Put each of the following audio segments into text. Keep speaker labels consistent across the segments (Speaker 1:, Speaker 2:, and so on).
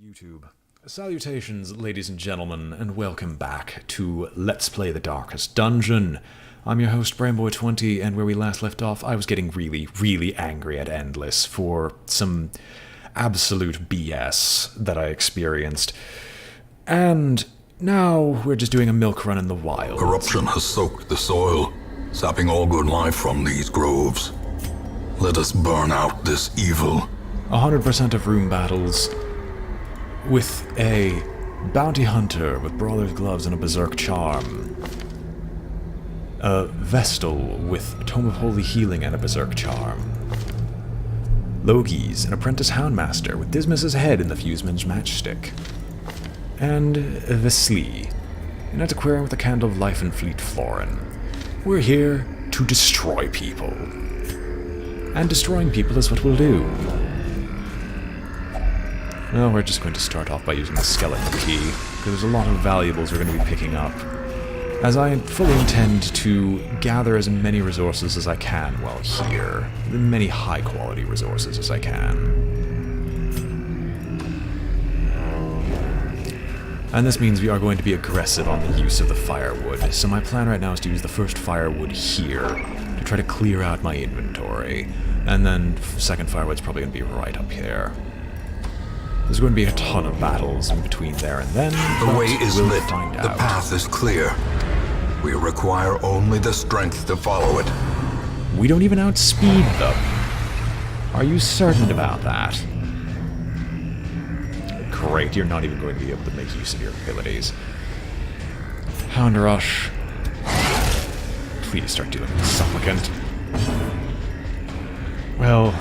Speaker 1: YouTube. Salutations, ladies and gentlemen, and welcome back to Let's Play the Darkest Dungeon. I'm your host, BrainBoy20, and where we last left off, I was getting really angry at Endless for some absolute BS that I experienced. And now we're just doing a milk run in the wild.
Speaker 2: Corruption has soaked the soil, sapping all good life from these groves. Let us burn out this evil.
Speaker 1: 100% of room battles with a bounty hunter with brawler's gloves and a berserk charm. A Vestal with a tome of holy healing and a berserk charm. Logi's an apprentice houndmaster with Dismas's head in the Fuseman's matchstick. And Vesli, an antiquarian with a candle of life and fleet florin. We're here to destroy people. And destroying people is what we'll do. Well, we're just going to start off by using the skeleton key, because there's a lot of valuables we're going to be picking up, as I fully intend to gather as many resources as I can while here. Many high-quality resources as I can. And this means we are going to be aggressive on the use of the firewood, so my plan right now is to use the first firewood here, to try to clear out my inventory, and then second firewood's probably going to be right up here. There's going to be a ton of battles in between there and then.
Speaker 2: The way is lit.
Speaker 1: Find
Speaker 2: the
Speaker 1: out.
Speaker 2: path is clear. We require only the strength to follow it.
Speaker 1: We don't even outspeed them. Are you certain about that? Great, you're not even going to be able to make use of your abilities. Hound Rush. Please start doing this, Supplicant. Well,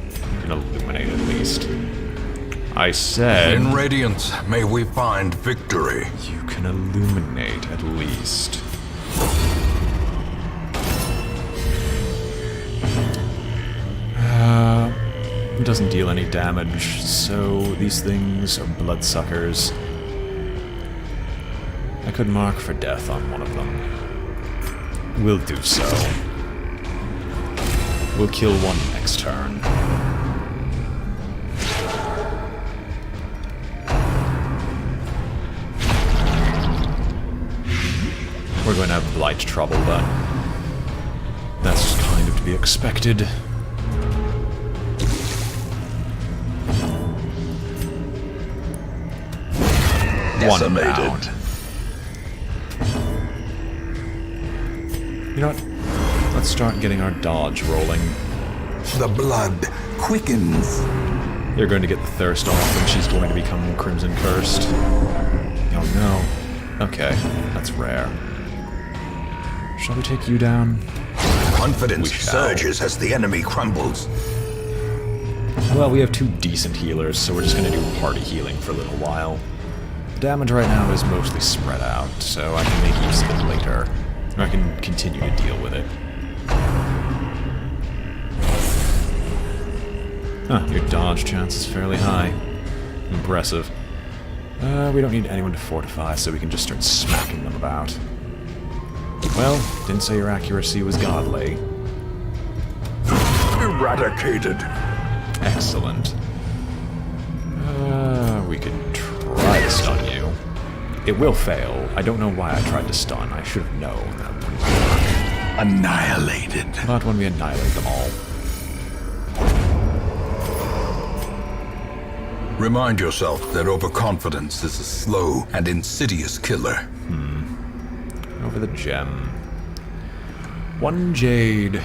Speaker 1: you can illuminate at least. I said...
Speaker 2: In Radiance, may we find victory.
Speaker 1: You can illuminate, at least. It doesn't deal any damage, so these things are bloodsuckers. I could mark for death on one of them. We'll do so. We'll kill one next turn. We're going to have blight trouble, but that's just kind of to be expected.
Speaker 2: Decimated.
Speaker 1: One round. You know what? Let's start getting our dodge rolling.
Speaker 2: The blood quickens.
Speaker 1: You're going to get the thirst off, and she's going to become Crimson Cursed. Oh no. Okay, that's rare. Shall we take you down?
Speaker 2: Confidence surges as the enemy crumbles.
Speaker 1: Well, we have two decent healers, so we're just going to do party healing for a little while. The damage right now is mostly spread out, so I can make use of it later. Or I can continue to deal with it. Huh, your dodge chance is fairly high. Impressive. We don't need anyone to fortify, so we can just start smacking them about. Well, didn't say your accuracy was godly.
Speaker 2: Eradicated.
Speaker 1: Excellent. We could try to stun you. It will fail. I don't know why I tried to stun. I should have known that wouldn't work.
Speaker 2: Annihilated.
Speaker 1: But when we annihilate them all.
Speaker 2: Remind yourself that overconfidence is a slow and insidious killer.
Speaker 1: Over the gem. One jade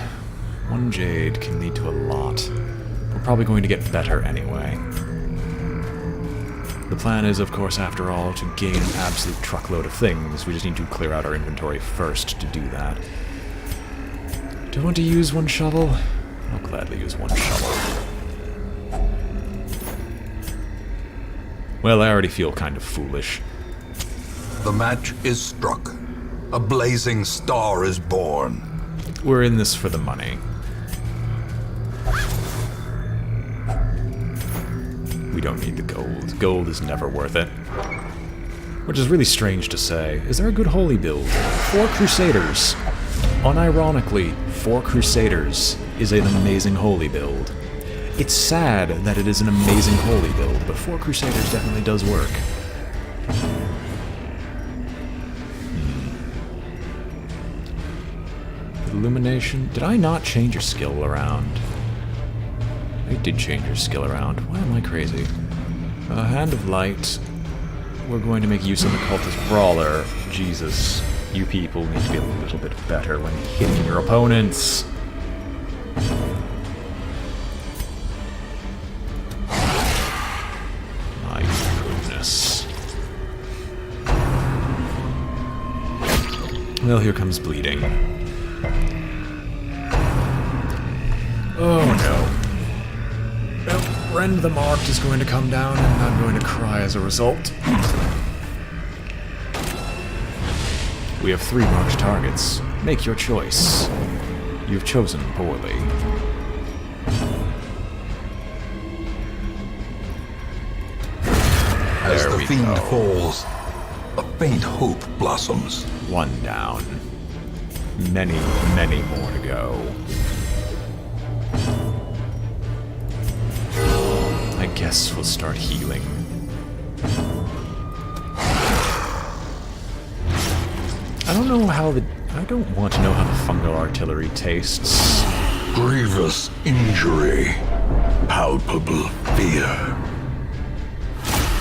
Speaker 1: can lead to a lot. We're probably going to get better anyway. The plan is, of course, after all, to gain an absolute truckload of things. We just need to clear out our inventory first to do that. Do I want to use one shovel? I'll gladly use one shovel. Well, I already feel kind of foolish.
Speaker 2: The match is struck. A blazing star is born.
Speaker 1: We're in this for the money. We don't need the gold. Gold is never worth it. Which is really strange to say. Is there a good holy build? 4 Crusaders. Unironically, 4 Crusaders is an amazing holy build. It's sad that it is an amazing holy build, but 4 Crusaders definitely does work. Illumination. Did I not change your skill around? I did change your skill around. Why am I crazy? Hand of Light. We're going to make use of the Cultist Brawler. Jesus, you people need to be a little bit better when hitting your opponents. My goodness. Well, here comes bleeding. Oh no. Well, Rend the Marked is going to come down, and I'm going to cry as a result. We have 3 marked targets. Make your choice. You've chosen poorly.
Speaker 2: As
Speaker 1: There
Speaker 2: the
Speaker 1: we
Speaker 2: fiend
Speaker 1: go.
Speaker 2: falls, a faint hope blossoms.
Speaker 1: 1 down. Many, many more to go. I guess we'll start healing. I don't want to know how the fungal artillery tastes.
Speaker 2: Grievous injury, palpable fear.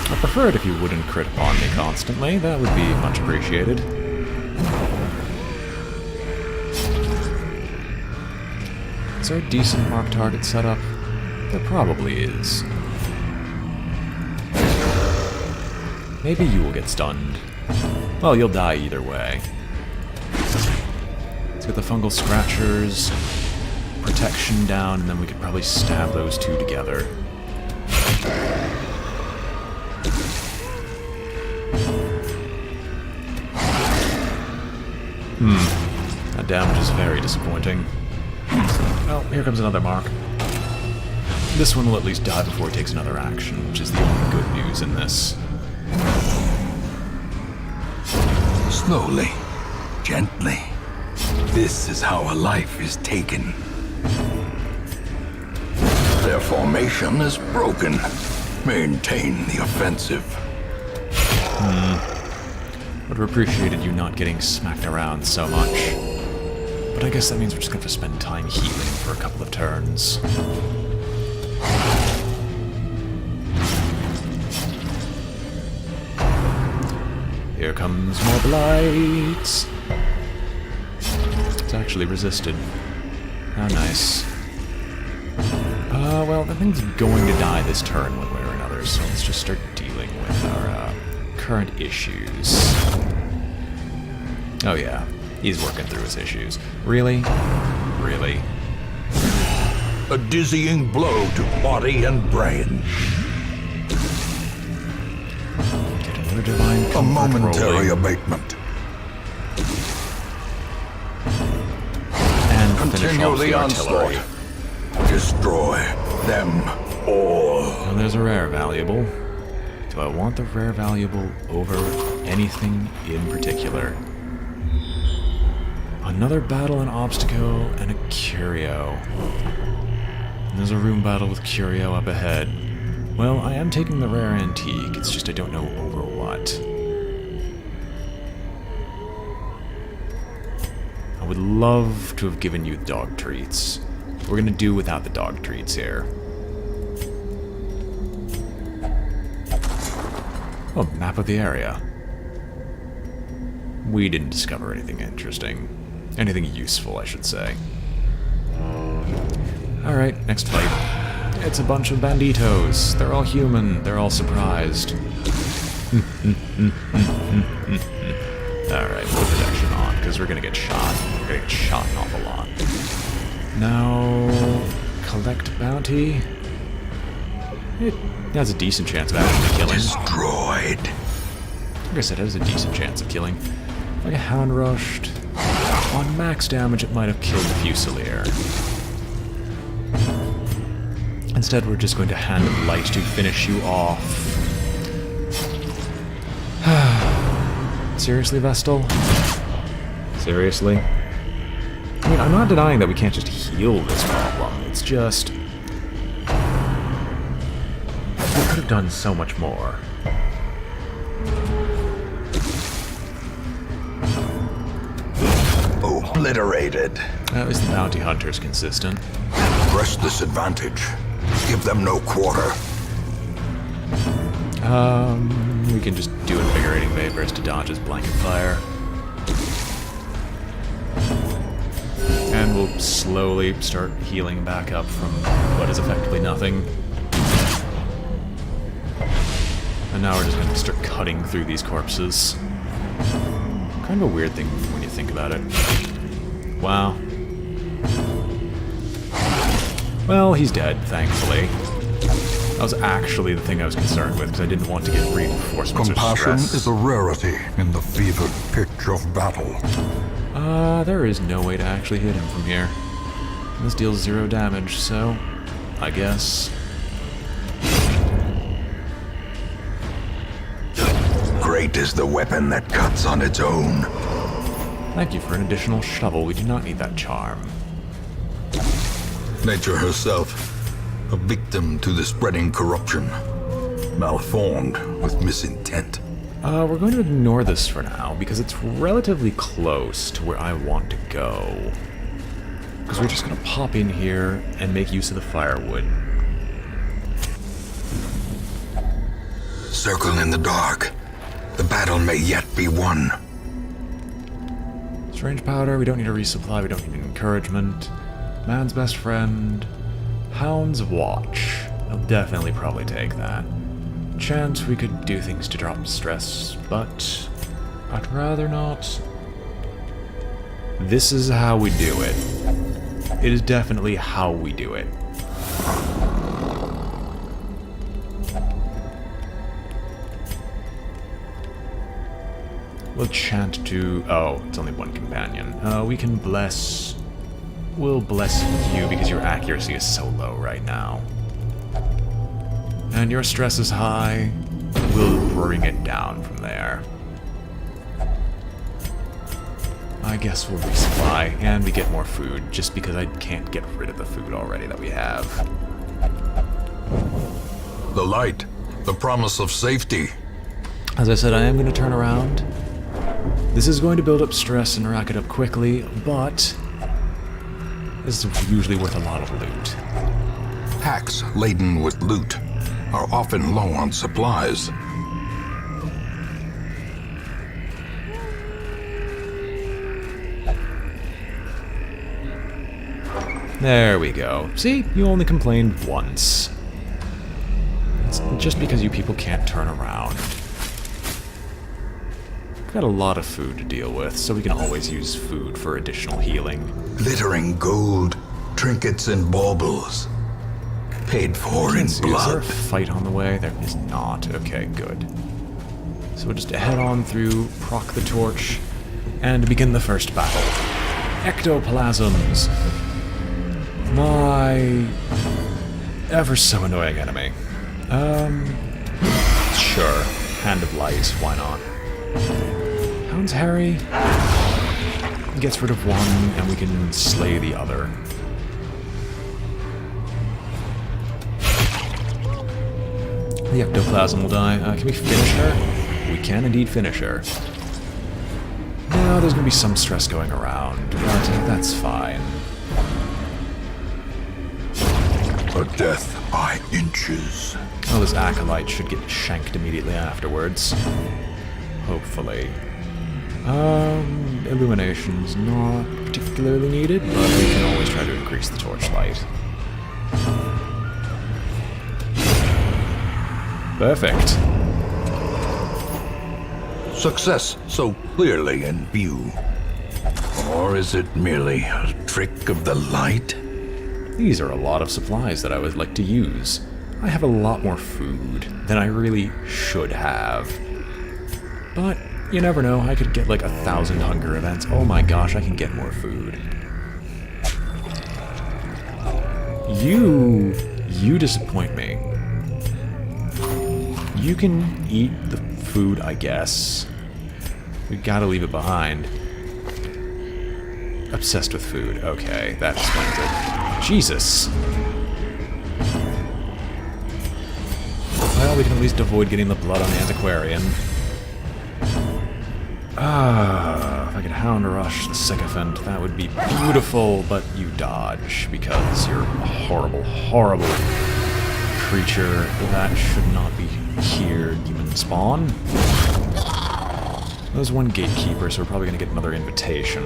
Speaker 1: I prefer it if you wouldn't crit upon me constantly. That would be much appreciated. Is there a decent marked target setup? There probably is. Maybe you will get stunned. Well, you'll die either way. Let's get the fungal scratchers, protection down, and then we could probably stab those 2 together. That damage is very disappointing. Oh, here comes another mark. This one will at least die before he takes another action, which is the only good news in this.
Speaker 2: Slowly, gently. This is how a life is taken. Their formation is broken. Maintain the offensive.
Speaker 1: Would have appreciated you not getting smacked around so much. But I guess that means we're just going to have to spend time healing for a couple of turns. Here comes more blight. It's actually resisted. How nice. Well, the thing's going to die this turn one way or another, so let's just start dealing with our current issues. Oh yeah, he's working through his issues. Really? Really?
Speaker 2: A dizzying blow to body and brain.
Speaker 1: Get another divine
Speaker 2: A
Speaker 1: comfort
Speaker 2: momentary
Speaker 1: rolling.
Speaker 2: abatement.
Speaker 1: And finish off
Speaker 2: Continually
Speaker 1: the artillery.
Speaker 2: onslaught. Destroy them all.
Speaker 1: Now there's a rare valuable. Do I want the rare valuable over anything in particular? Another battle in Obstacle and a Curio. And there's a room battle with Curio up ahead. Well, I am taking the rare antique, it's just I don't know over what. I would love to have given you dog treats. We're gonna do without the dog treats here. Oh, map of the area. We didn't discover anything interesting. Anything useful, I should say. Alright, next fight. It's a bunch of banditos. They're all human. They're all surprised. Alright, put protection on, because we're gonna get shot. We're gonna get shot an awful lot. Now, collect bounty. It has a decent chance of actually killing.
Speaker 2: Destroyed.
Speaker 1: Like I said, it has a decent chance of killing. Like a Hound Rushed. On max damage, it might have killed the Fusilier. Instead, we're just going to Hand of Light to finish you off. Seriously, Vestal? Seriously? I mean, I'm not denying that we can't just heal this problem. It's just... could have done so much more.
Speaker 2: Obliterated.
Speaker 1: At least the bounty hunter's consistent.
Speaker 2: Press this advantage. Give them no quarter.
Speaker 1: We can just do invigorating vapors to dodge his blanket fire. And we'll slowly start healing back up from what is effectively nothing. And now we're just going to start cutting through these corpses. Kind of a weird thing when you think about it. Wow. Well, he's dead, thankfully. That was actually the thing I was concerned with, because I didn't want to get reinforcements
Speaker 2: Compassion
Speaker 1: or stress.
Speaker 2: is a rarity in the fevered pitch of battle.
Speaker 1: There is no way to actually hit him from here. This deals 0 damage, so I guess.
Speaker 2: Great is the weapon that cuts on its own.
Speaker 1: Thank you for an additional shovel. We do not need that charm.
Speaker 2: Nature herself, a victim to the spreading corruption, malformed with misintent.
Speaker 1: We're going to ignore this for now, because it's relatively close to where I want to go. Because we're just going to pop in here and make use of the firewood.
Speaker 2: Circle in the dark. The battle may yet be won.
Speaker 1: Strange powder, we don't need a resupply, we don't need an encouragement. Man's best friend. Hound's watch. I'll definitely probably take that. Chance we could do things to drop stress, but I'd rather not. This is how we do it. It is definitely how we do it. We'll chant to... oh, it's only one companion. We can bless... we'll bless you because your accuracy is so low right now. And your stress is high. We'll bring it down from there. I guess we'll resupply, and we get more food, just because I can't get rid of the food already that we have.
Speaker 2: The light, the promise of safety.
Speaker 1: As I said, I am going to turn around. This is going to build up stress and rack it up quickly, but this is usually worth a lot of loot.
Speaker 2: Packs laden with loot are often low on supplies.
Speaker 1: There we go. See? You only complained once. It's just because you people can't turn around. We've got a lot of food to deal with, so we can always use food for additional healing.
Speaker 2: Glittering gold, trinkets and baubles. Paid for in
Speaker 1: Is there a
Speaker 2: blood.
Speaker 1: fight on the way? There is not. Okay, good. So we'll just head on through, proc the torch, and begin the first battle. Ectoplasms! My ever so annoying enemy. Sure. Hand of Light, why not? Hound's Harry gets rid of one, and we can slay the other. The ectoplasm will die. Can we finish her? We can indeed finish her. No, there's gonna be some stress going around, but that's fine.
Speaker 2: A death by inches.
Speaker 1: Oh, this acolyte should get shanked immediately afterwards. Hopefully. Illumination's not particularly needed, but we can always try to increase the torchlight. Perfect.
Speaker 2: Success so clearly in view. Or is it merely a trick of the light?
Speaker 1: These are a lot of supplies that I would like to use. I have a lot more food than I really should have. But you never know, I could get like 1,000 hunger events. Oh my gosh, I can get more food. You disappoint me. You can eat the food, I guess. We gotta leave it behind. Obsessed with food. Okay, that explains it. Jesus! Well, we can at least avoid getting the blood on the antiquarian. If I could Hound Rush the Sycophant, that would be beautiful, but you dodge, because you're a horrible, horrible creature that should not be here, demon spawn. There's one gatekeeper, so we're probably going to get another invitation.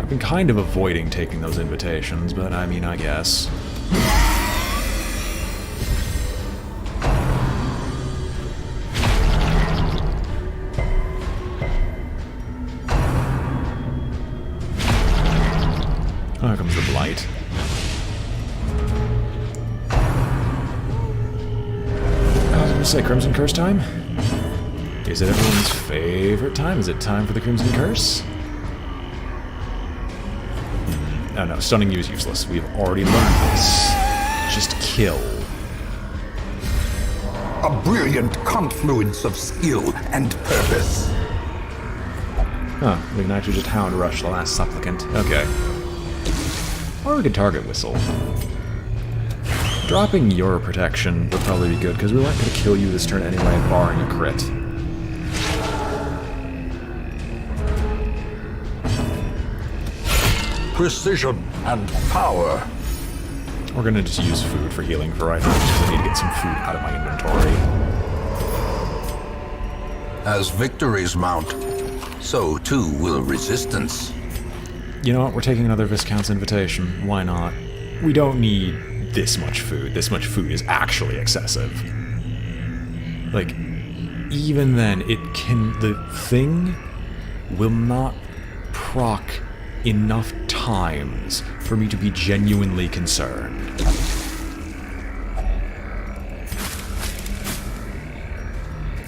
Speaker 1: I've been kind of avoiding taking those invitations, but I mean, I guess. Oh, here comes the Blight. I was going to say, Crimson Curse time? Is it everyone's favorite time? Is it time for the Crimson Curse? Oh no, stunning you is useless. We've already learned this. Just kill.
Speaker 3: A brilliant confluence of skill and purpose.
Speaker 1: Huh, we can actually just Hound Rush the last supplicant. Okay. Or we could target Whistle. Dropping your protection would probably be good, because we weren't going to kill you this turn anyway, barring a crit.
Speaker 3: Precision and power.
Speaker 1: We're going to just use food for healing for right now, because I need to get some food out of my inventory.
Speaker 2: As victories mount, so too will resistance.
Speaker 1: You know what? We're taking another Viscount's invitation. Why not? We don't need this much food. This much food is actually excessive. Like, even then, the thing will not proc enough times for me to be genuinely concerned.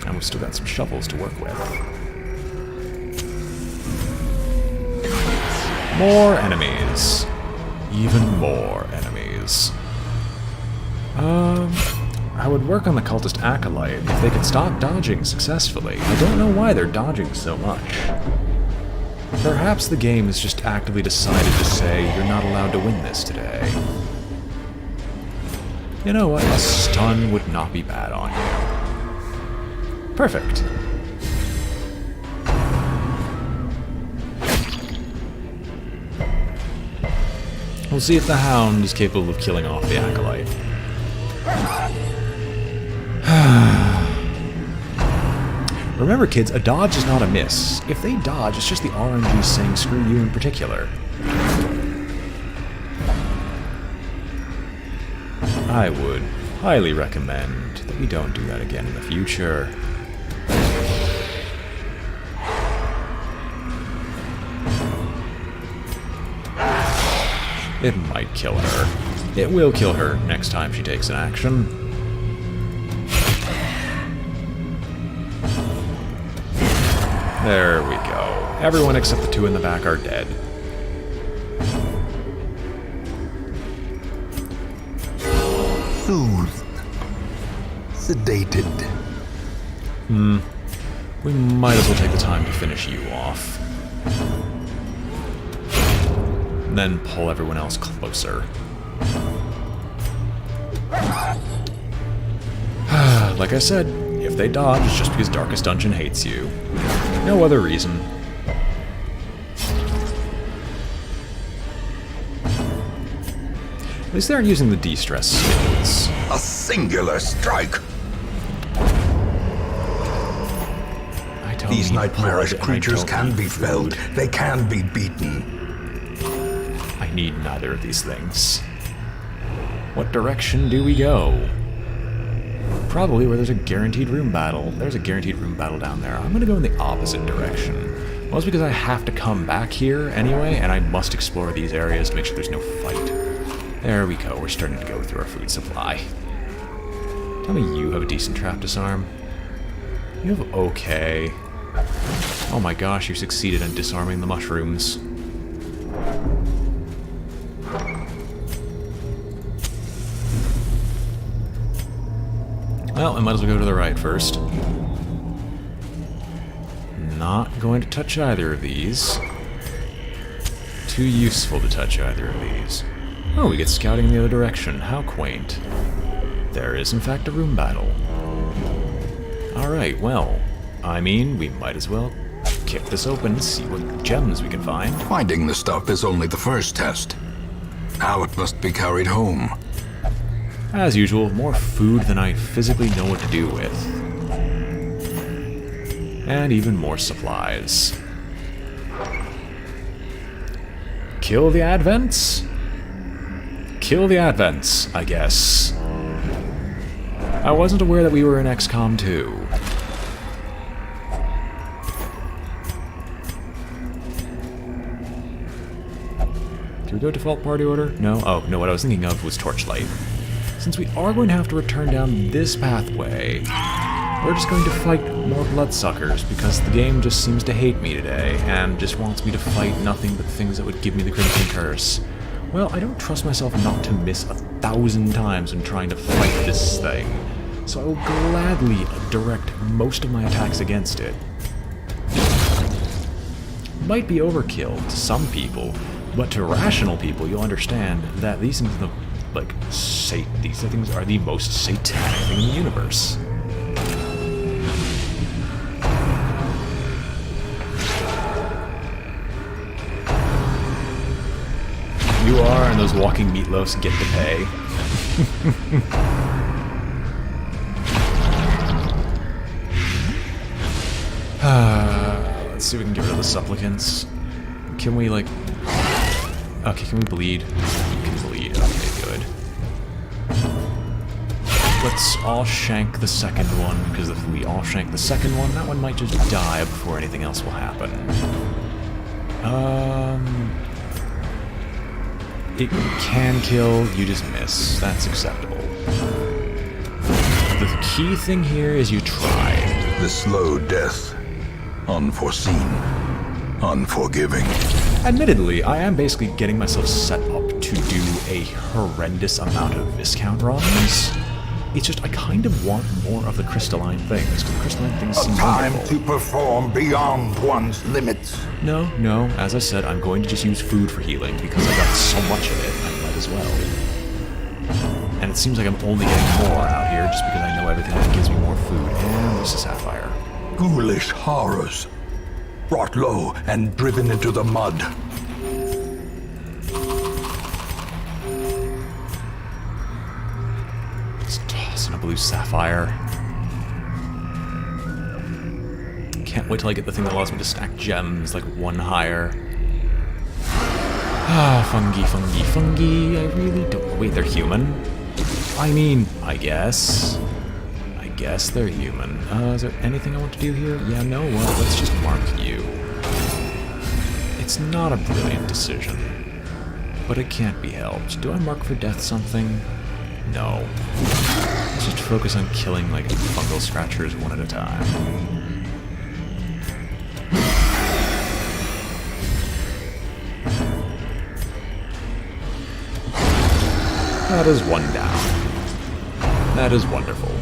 Speaker 1: And we've still got some shovels to work with. More enemies. Even more enemies. I would work on the Cultist Acolyte if they could stop dodging successfully. I don't know why they're dodging so much. Perhaps the game has just actively decided to say, you're not allowed to win this today. You know what? A stun would not be bad on you. Perfect. We'll see if the Hound is capable of killing off the Acolyte. Remember, kids, a dodge is not a miss. If they dodge, it's just the RNG saying screw you in particular. I would highly recommend that we don't do that again in the future. It might kill her. It will kill her next time she takes an action. There we go. Everyone except the two in the back are dead.
Speaker 3: Soothed. Sedated.
Speaker 1: We might as well take the time to finish you off. And then pull everyone else closer. Like I said, if they dodge, it's just because Darkest Dungeon hates you. No other reason. At least they aren't using the de-stress skills.
Speaker 3: A singular strike.
Speaker 1: I don't
Speaker 3: These
Speaker 1: need
Speaker 3: nightmarish
Speaker 1: blood,
Speaker 3: creatures
Speaker 1: and I don't
Speaker 3: can
Speaker 1: need
Speaker 3: be
Speaker 1: food.
Speaker 3: felled. They can be beaten.
Speaker 1: I need neither of these things. What direction do we go? Probably where there's a guaranteed room battle. There's a guaranteed room battle down there. I'm gonna go in the opposite direction. Mostly because I have to come back here anyway, and I must explore these areas to make sure there's no fight. There we go, we're starting to go through our food supply. Tell me you have a decent trap disarm. You have okay. Oh my gosh, you succeeded in disarming the mushrooms. Well, I might as well go to the right first. Not going to touch either of these. Too useful to touch either of these. Oh, we get scouting in the other direction. How quaint. There is, in fact, a room battle. Alright, well, I mean, we might as well kick this open and see what gems we can find.
Speaker 2: Finding the stuff is only the first test. Now it must be carried home.
Speaker 1: As usual, more food than I physically know what to do with. And even more supplies. Kill the Advents? Kill the Advents, I guess. I wasn't aware that we were in XCOM 2. Do we go default party order? No? Oh, no, what I was thinking of was Torchlight. Since we are going to have to return down this pathway, we're just going to fight more bloodsuckers, because the game just seems to hate me today, and just wants me to fight nothing but things that would give me the Crimson Curse. Well, I don't trust myself not to miss 1,000 times when trying to fight this thing, so I will gladly direct most of my attacks against it. Might be overkill to some people, but to rational people, you'll understand that these things, these things are the most satanic thing in the universe. You are, and those walking meatloafs get to pay. Let's see if we can get rid of the supplicants. Can we, okay, can we bleed? We can bleed. Okay, good. Let's all shank the second one, because if we all shank the second one, that one might just die before anything else will happen. It can kill, you just miss. That's acceptable. The key thing here is you try.
Speaker 2: The slow death. Unforeseen. Unforgiving.
Speaker 1: Admittedly, I am basically getting myself set up to do a horrendous amount of viscount runs. It's just I kind of want more of the crystalline things, because the crystalline things seem
Speaker 3: Time
Speaker 1: wonderful.
Speaker 3: to perform beyond one's limits.
Speaker 1: No, as I said, I'm going to just use food for healing, because I got so much of it, I might as well. And it seems like I'm only getting more out here, just because I know everything that gives me more food. And there's a sapphire.
Speaker 3: Ghoulish horrors. Brought low and driven into the mud.
Speaker 1: Let's toss in a blue sapphire. Can't wait till I get the thing that allows me to stack gems, like one higher. Fungi. I really don't... Wait, they're human? I mean, I guess they're human. Is there anything I want to do here? Yeah, no, well, let's just mark you. It's not a brilliant decision, but it can't be helped. Do I mark for death something? No. Let's just focus on killing, fungal scratchers one at a time. That is one down. That is wonderful.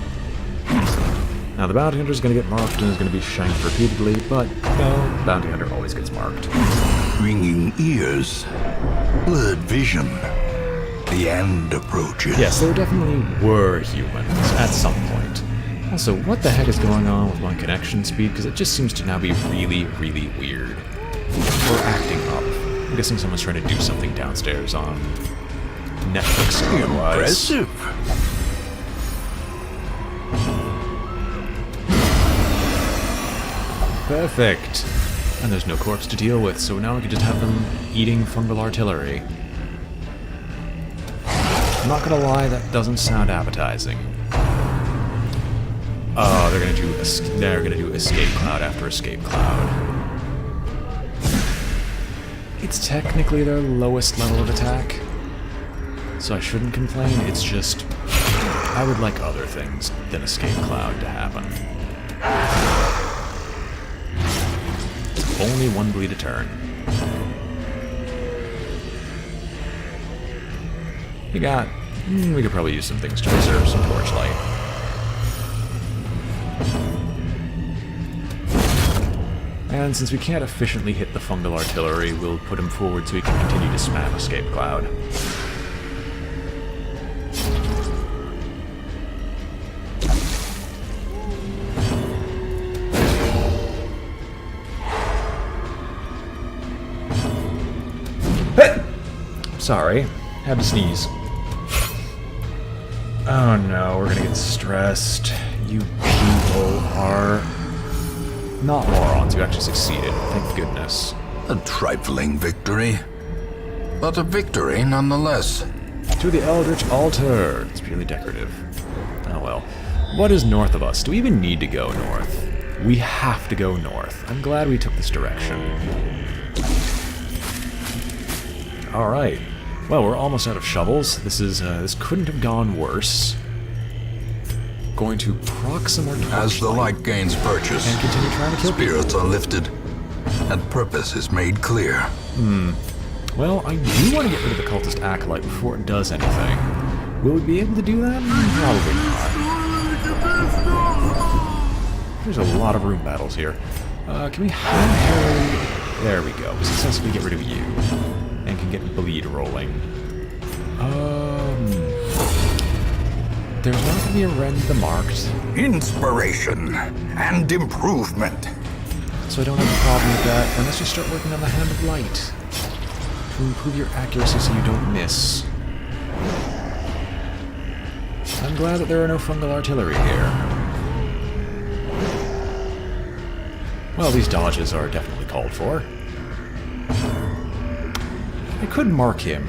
Speaker 1: Now the bounty hunter is going to get marked and is going to be shanked repeatedly, but, no, bounty hunter always gets marked.
Speaker 3: Ringing ears. Blurred vision. The end approaches.
Speaker 1: Yes, there definitely were humans at some point. Also, what the heck is going on with my connection speed? Because it just seems to now be really, really weird. Or acting up. I'm guessing someone's trying to do something downstairs on Netflix otherwise.
Speaker 3: Impressive.
Speaker 1: Perfect. And there's no corpse to deal with, so now we can just have them eating fungal artillery. I'm not gonna lie, that doesn't sound appetizing. Oh, they're gonna do escape cloud after escape cloud. It's technically their lowest level of attack, so I shouldn't complain. It's just I would like other things than escape cloud to happen. Only one bleed a turn. We could probably use some things to preserve some torchlight. And since we can't efficiently hit the fungal artillery, we'll put him forward so he can continue to spam escape cloud. Sorry, had to sneeze. Oh no, we're gonna get stressed. You people are not morons. You actually succeeded. Thank goodness.
Speaker 2: A trifling victory, but a victory nonetheless.
Speaker 1: To the Eldritch Altar. It's purely decorative. Oh well. What is north of us? Do we even need to go north? We have to go north. I'm glad we took this direction. Alright. Well, we're almost out of shovels. This couldn't have gone worse. Going to proc some more torchlight.
Speaker 2: As the light gains purchase,
Speaker 1: and continue trying to kill
Speaker 2: spirits are lifted, and purpose is made clear.
Speaker 1: Well, I do want to get rid of the cultist acolyte before it does anything. Will we be able to do that? Probably not. There's a lot of room battles here. Can we hand There we go. Successfully get rid of you. And can get bleed rolling. There's not going to be a rend the marked.
Speaker 3: Inspiration and improvement.
Speaker 1: So I don't have a problem with that. And let's just start working on the Hand of Light. To improve your accuracy so you don't miss. I'm glad that there are no fungal artillery here. Well, these dodges are definitely called for. I could mark him.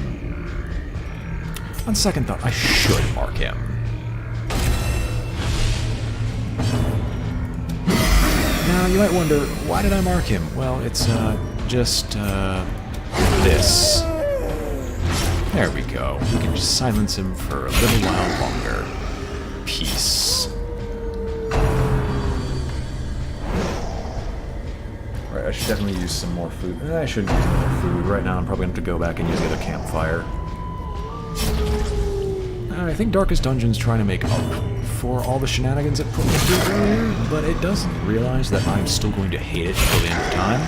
Speaker 1: On second thought, I should mark him. Now, you might wonder, why did I mark him? Well, it's, just, this. There we go. We can just silence him for a little while longer. Peace. Right, I should definitely use some more food. I shouldn't use more food. Right now I'm probably going to have to go back and use the other campfire. I think Darkest Dungeon's trying to make up for all the shenanigans it put me through earlier, but it doesn't realize that I'm still going to hate it until the end of time.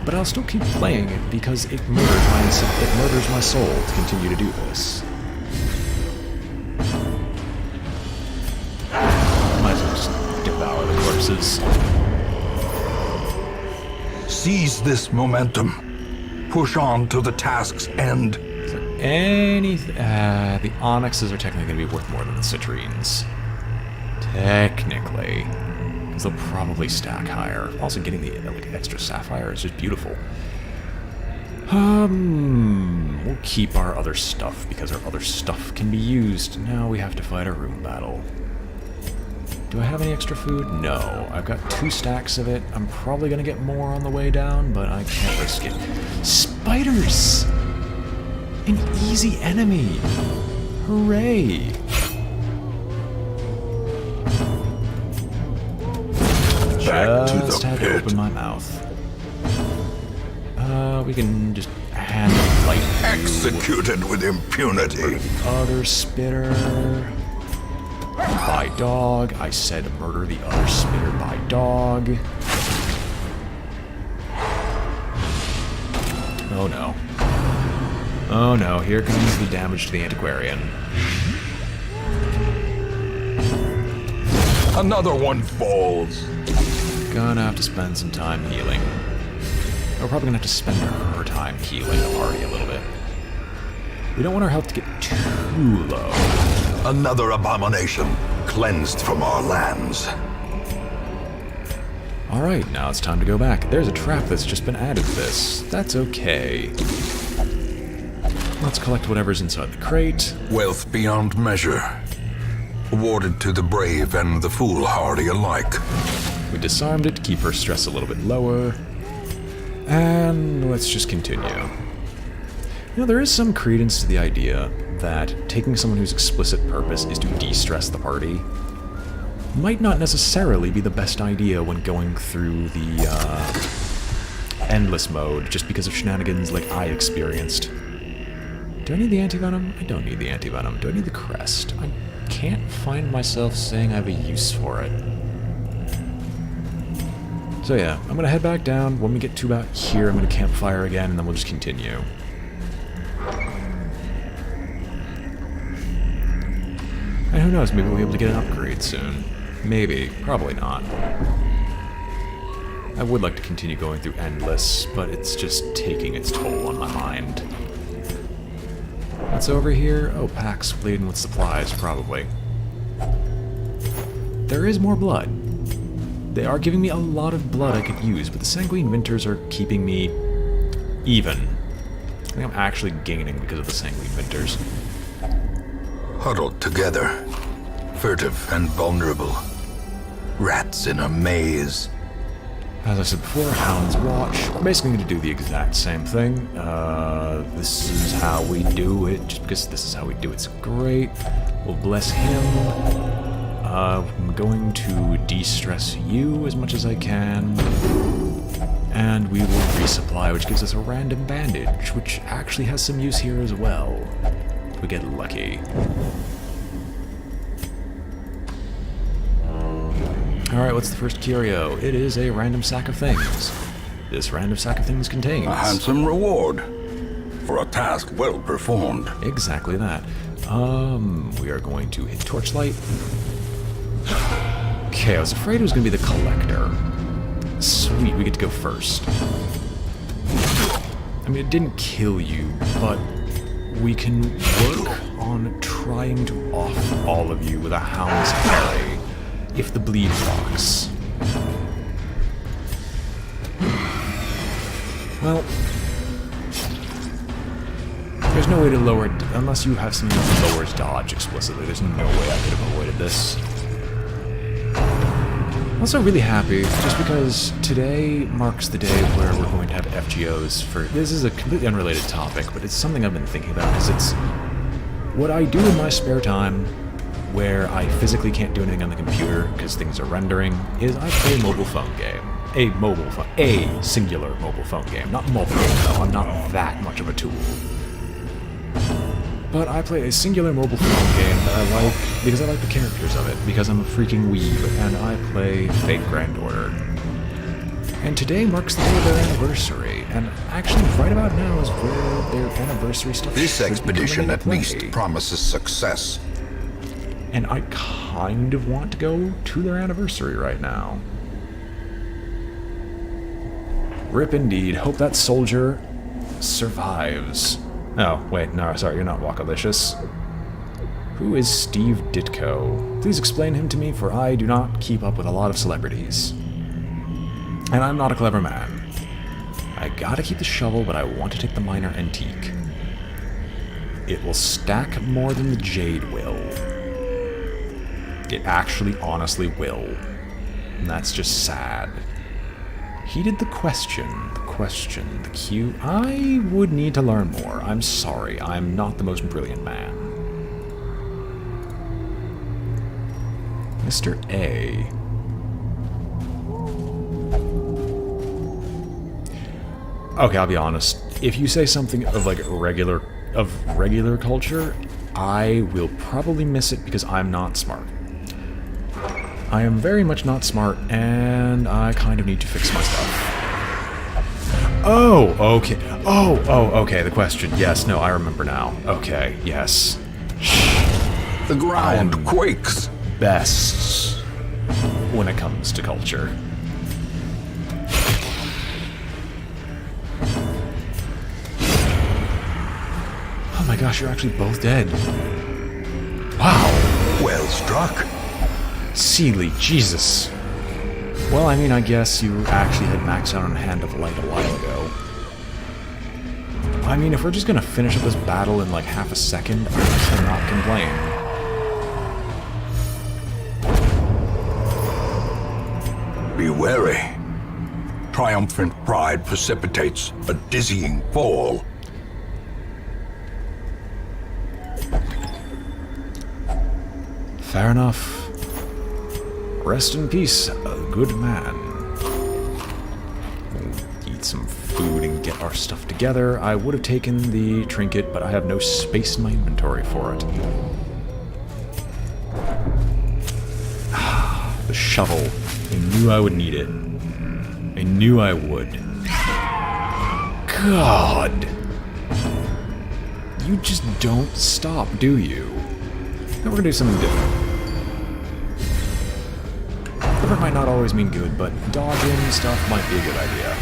Speaker 1: But I'll still keep playing it because it murders my soul to continue to do this. Might as well just devour the corpses.
Speaker 3: Seize this momentum. Push on to the task's end.
Speaker 1: Is there anything? The onyxes are technically going to be worth more than the citrines. Technically. Because they'll probably stack higher. Also, getting the extra sapphire is just beautiful. We'll keep our other stuff because our other stuff can be used. Now we have to fight a room battle. Do I have any extra food? No. I've got 2 stacks of it. I'm probably going to get more on the way down, but I can't risk it. Spiders! An easy enemy! Hooray!
Speaker 3: Back to
Speaker 1: Just
Speaker 3: the
Speaker 1: had to
Speaker 3: pit.
Speaker 1: open my mouth. We can just hand light.
Speaker 3: Executed with impunity.
Speaker 1: Other spitter. By dog. I said murder the other spitter by dog. Oh no. Oh no, here comes the damage to the antiquarian.
Speaker 3: Another one falls.
Speaker 1: Gonna have to spend some time healing. We're probably gonna have to spend her time healing the party a little bit. We don't want our health to get too low.
Speaker 3: Another abomination cleansed from our lands.
Speaker 1: Alright, now it's time to go back. There's a trap that's just been added to this. That's okay. Let's collect whatever's inside the crate.
Speaker 2: Wealth beyond measure, awarded to the brave and the foolhardy alike.
Speaker 1: We disarmed it to keep her stress a little bit lower. And let's just continue. You know, there is some credence to the idea that taking someone whose explicit purpose is to de-stress the party might not necessarily be the best idea when going through the endless mode, just because of shenanigans like I experienced. Do I need the anti-venom? I don't need the anti-venom. Do I need the crest? I can't find myself saying I have a use for it. So yeah, I'm gonna head back down. When we get to about here, I'm gonna campfire again, and then we'll just continue. And who knows, maybe we'll be able to get an upgrade soon. Maybe. Probably not. I would like to continue going through Endless, but it's just taking its toll on my mind. What's over here? Oh, packs laden with supplies, probably. There is more blood. They are giving me a lot of blood I could use, but the Sanguine Winters are keeping me even. I think I'm actually gaining because of the Sanguine Winters.
Speaker 2: Huddled together, furtive and vulnerable. Rats in a maze.
Speaker 1: As I said before, Hound's Watch. We're basically going to do the exact same thing. This is how we do it. Just because this is how we do it's great. We'll bless him. I'm going to de-stress you as much as I can. And we will resupply, which gives us a random bandage, which actually has some use here as well. If we get lucky. Alright, what's the first curio? It is a random sack of things. This random sack of things contains...
Speaker 3: A handsome reward for a task well performed.
Speaker 1: Exactly that. We are going to hit Torchlight. Okay, I was afraid it was going to be the Collector. Sweet, we get to go first. I mean, it didn't kill you, but we can work on trying to off all of you with a Hound's Parry, if the bleed rocks. Well, there's no way to lower it, unless you have something that lowers dodge explicitly. There's no way I could have avoided this. I'm also really happy, just because today marks the day where we're going to have FGOs for... This is a completely unrelated topic, but it's something I've been thinking about, because it's what I do in my spare time, where I physically can't do anything on the computer because things are rendering, is I play a mobile phone game. A singular mobile phone game. Not multiple, though. I'm not that much of a tool. But I play a singular mobile phone game that I like because I like the characters of it, because I'm a freaking weeb, and I play Fate Grand Order. And today marks the day of their anniversary, and actually right about now is where their anniversary stuff
Speaker 2: This expedition at least
Speaker 1: play.
Speaker 2: promises success.
Speaker 1: And I kind of want to go to their anniversary right now. Rip indeed. Hope that soldier survives. Oh, wait, no, sorry, you're not Wakalicious. Who is Steve Ditko? Please explain him to me, for I do not keep up with a lot of celebrities. And I'm not a clever man. I gotta keep the shovel, but I want to take the minor antique. It will stack more than the jade will. It actually, honestly will. And that's just sad. He did the question, the cue. I would need to learn more. I'm sorry, I'm not the most brilliant man. Mr. A. Okay, I'll be honest. If you say something of like regular culture, I will probably miss it because I'm not smart. I am very much not smart, and I kind of need to fix my stuff. Oh, okay. Oh, okay, the question. Yes, no, I remember now. Okay, yes.
Speaker 3: The ground quakes.
Speaker 1: Best when it comes to culture. Oh my gosh, you're actually both dead. Wow.
Speaker 3: Well struck.
Speaker 1: Sealy, Jesus. Well, I mean, I guess you actually had maxed out on Hand of Light a while ago. I mean, if we're just gonna finish up this battle in like half a second, I cannot complain.
Speaker 3: Be wary. Triumphant pride precipitates a dizzying fall.
Speaker 1: Fair enough. Rest in peace, a good man. We'll eat some food and get our stuff together. I would have taken the trinket, but I have no space in my inventory for it. The shovel. I knew I would need it. I knew I would. God! You just don't stop, do you? Now we're gonna do something different. Different might not always mean good, but dodging stuff might be a good idea.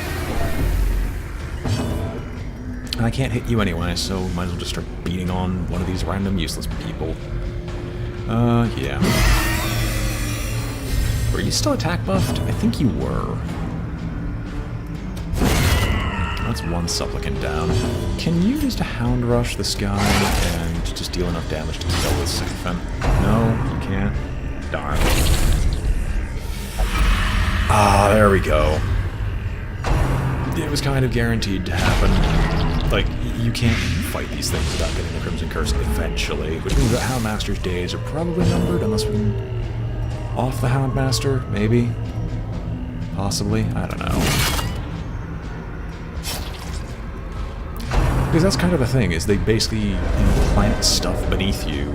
Speaker 1: I can't hit you anyway, so might as well just start beating on one of these random useless people. Yeah. Were you still attack buffed? I think you were. That's one supplicant down. Can you just hound rush this guy and just deal enough damage to kill this sycophant? No, you can't. Darn. Ah, there we go. It was kind of guaranteed to happen. Like, you can't fight these things without getting the Crimson Curse eventually, which means that Houndmaster's days are probably numbered, unless we can off the Houndmaster, maybe? Possibly? I don't know. Because that's kind of the thing, is they basically implant stuff beneath you.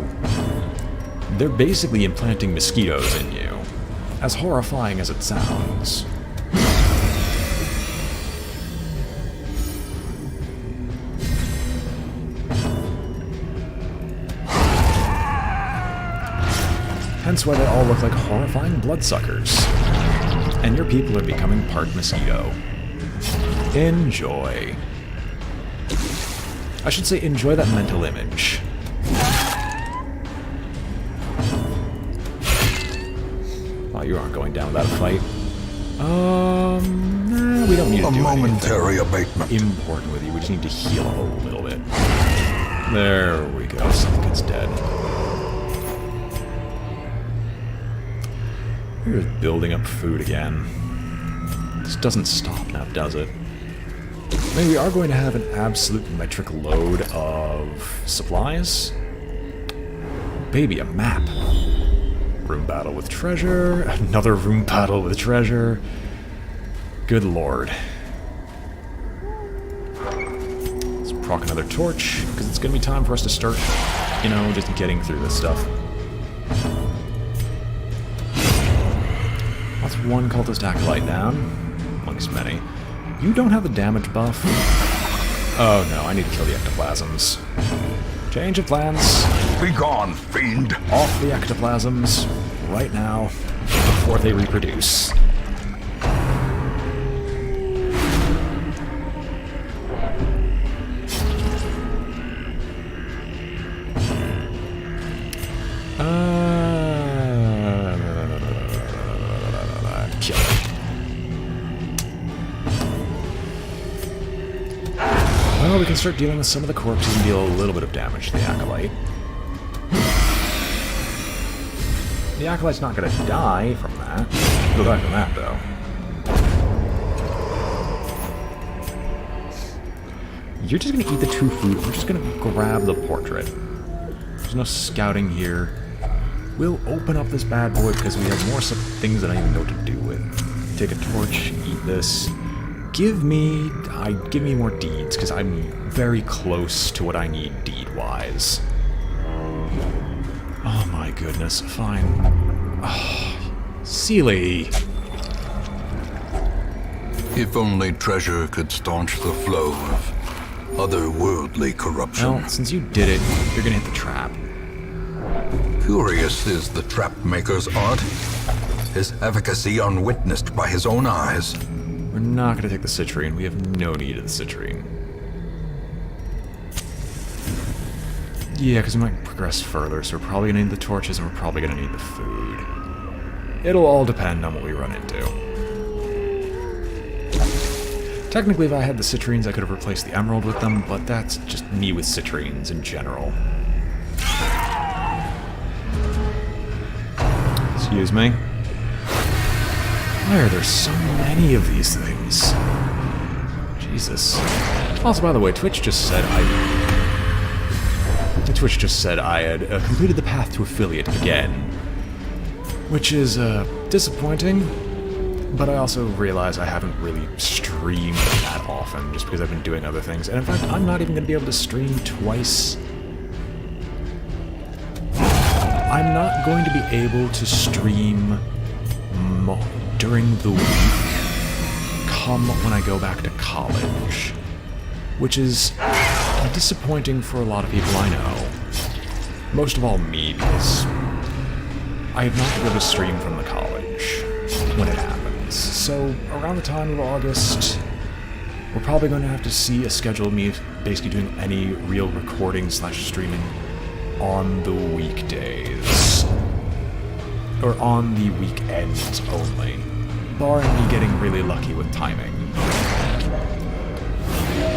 Speaker 1: They're basically implanting mosquitoes in you. As horrifying as it sounds. Hence why they all look like horrifying bloodsuckers. And your people are becoming part mosquito. Enjoy. I should say enjoy that mental image. Oh, you aren't going down without a fight. Nah, we don't need to do
Speaker 3: momentary abatement.
Speaker 1: Important with you. We just need to heal a little bit. There we go. Supplicant's dead. We're just building up food again. This doesn't stop now, does it? I mean, we are going to have an absolute metric load of supplies. Baby, a map. Room battle with treasure. Another room battle with treasure. Good lord. Let's proc another torch, because it's going to be time for us to start, you know, just getting through this stuff. That's one cultist acolyte down, amongst many. You don't have the damage buff. Oh no, I need to kill the ectoplasms. Change of plans.
Speaker 3: Begone, fiend!
Speaker 1: Off the ectoplasms right now before they reproduce. Kill it. Well, we can start dealing with some of the corpses and deal a little bit of damage to the acolyte. The acolyte's not going to die from that. Go back from that, though. You're just going to eat the 2 food. We're just going to grab the portrait. There's no scouting here. We'll open up this bad boy because we have more things that I don't even know what to do with. Take a torch, eat this. Give me more deeds, because I'm very close to what I need deed-wise. Oh my goodness, fine. Oh, Sealy!
Speaker 2: If only treasure could staunch the flow of otherworldly corruption.
Speaker 1: Well, since you did it, you're gonna hit the trap.
Speaker 2: Curious is the trap maker's art. His efficacy unwitnessed by his own eyes.
Speaker 1: We're not gonna take the citrine. We have no need of the citrine. Yeah, because we might progress further, so we're probably gonna need the torches and we're probably gonna need the food. It'll all depend on what we run into. Technically, if I had the citrines, I could have replaced the emerald with them, but that's just me with citrines in general. Excuse me. Why are there so many of these things? Jesus. Also, by the way, Twitch just said I had completed the path to affiliate again. Which is disappointing, but I also realize I haven't really streamed that often just because I've been doing other things. And in fact, I'm not even going to be able to stream twice. I'm not going to be able to stream during the week come when I go back to college, which is disappointing for a lot of people I know. Most of all me, because I have not been able to stream from the college when it happens. So around the time of August, We're probably going to have to see a schedule of me basically doing any real recording / streaming on the weekdays. Or on the weekends only. Barring me getting really lucky with timing.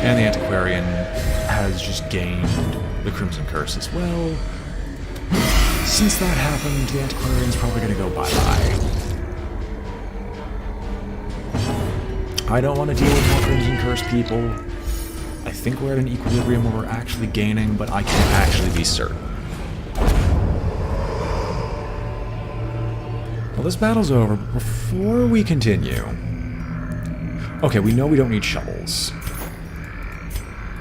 Speaker 1: And the Antiquarian has just gained the Crimson Curse as well. Since that happened, the Antiquarian's probably going to go bye-bye. I don't want to deal with more Crimson Curse people. I think we're at an equilibrium where we're actually gaining, but I can't actually be certain. Well, this battle's over, but before we continue... Okay, we know we don't need shovels.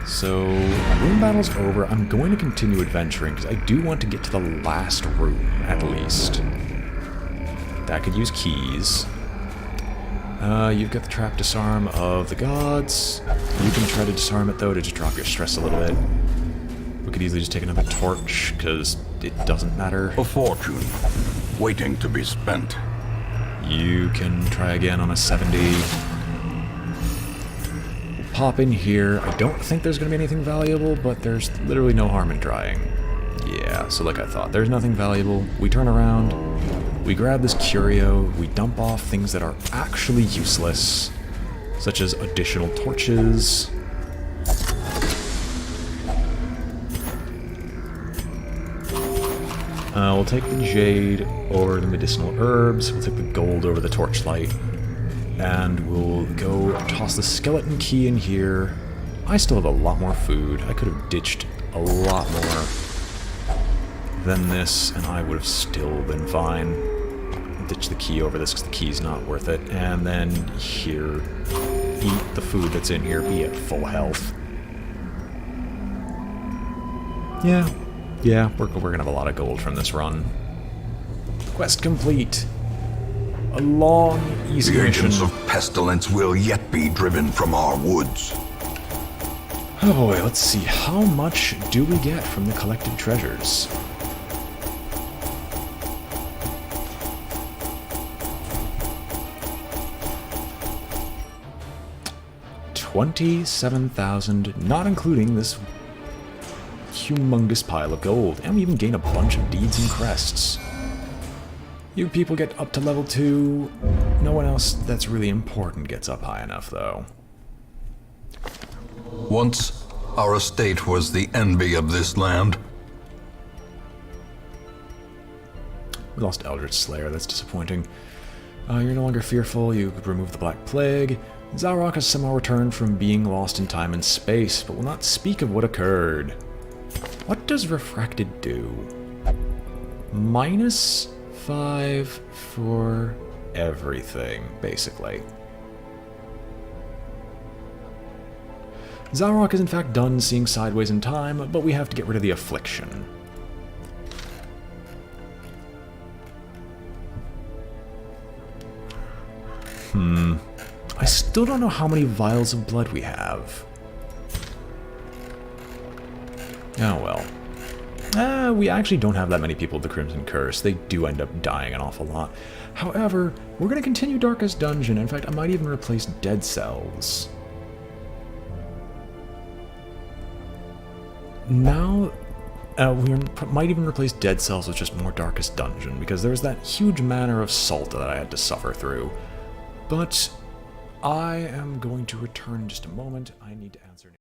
Speaker 1: So, room battle's over. I'm going to continue adventuring, because I do want to get to the last room, at least. That could use keys. You've got the trap disarm of the gods. You can try to disarm it, though, to just drop your stress a little bit. We could easily just take another torch, because it doesn't matter.
Speaker 3: A fortune, waiting to be spent.
Speaker 1: You can try again on a 70. We'll pop in here. I don't think there's going to be anything valuable, but there's literally no harm in trying. Yeah, so like I thought, there's nothing valuable. We turn around, we grab this curio, we dump off things that are actually useless, such as additional torches. We'll take the jade over the medicinal herbs, we'll take the gold over the torchlight, and we'll go toss the skeleton key in here. I still have a lot more food. I could have ditched a lot more than this, and I would have still been fine. Ditch the key over this because the key's not worth it. And then here, eat the food that's in here, be at full health. Yeah, we're gonna have a lot of gold from this run. Quest complete. A long, easy
Speaker 3: The
Speaker 1: mission.
Speaker 3: agents of pestilence will yet be driven from our woods.
Speaker 1: Oh boy, let's see. How much do we get from the collected treasures? $27,000, not including this humongous pile of gold. And we even gain a bunch of deeds and crests. You people get up to level 2. No one else that's really important gets up high enough, though.
Speaker 2: Once, our estate was the envy of this land.
Speaker 1: We lost Eldritch Slayer, that's disappointing. You're no longer fearful, you could remove the Black Plague. Zalrock has somehow returned from being lost in time and space, but will not speak of what occurred. What does Refracted do? -5 for everything, basically. Zalrock is in fact done seeing sideways in time, but we have to get rid of the affliction. I still don't know how many vials of blood we have. Oh well. We actually don't have that many people with the Crimson Curse. They do end up dying an awful lot. However, we're going to continue Darkest Dungeon. In fact, I might even replace Dead Cells. Now, we might even replace Dead Cells with just more Darkest Dungeon, because there's that huge manner of salt that I had to suffer through. But I am going to return in just a moment. I need to answer...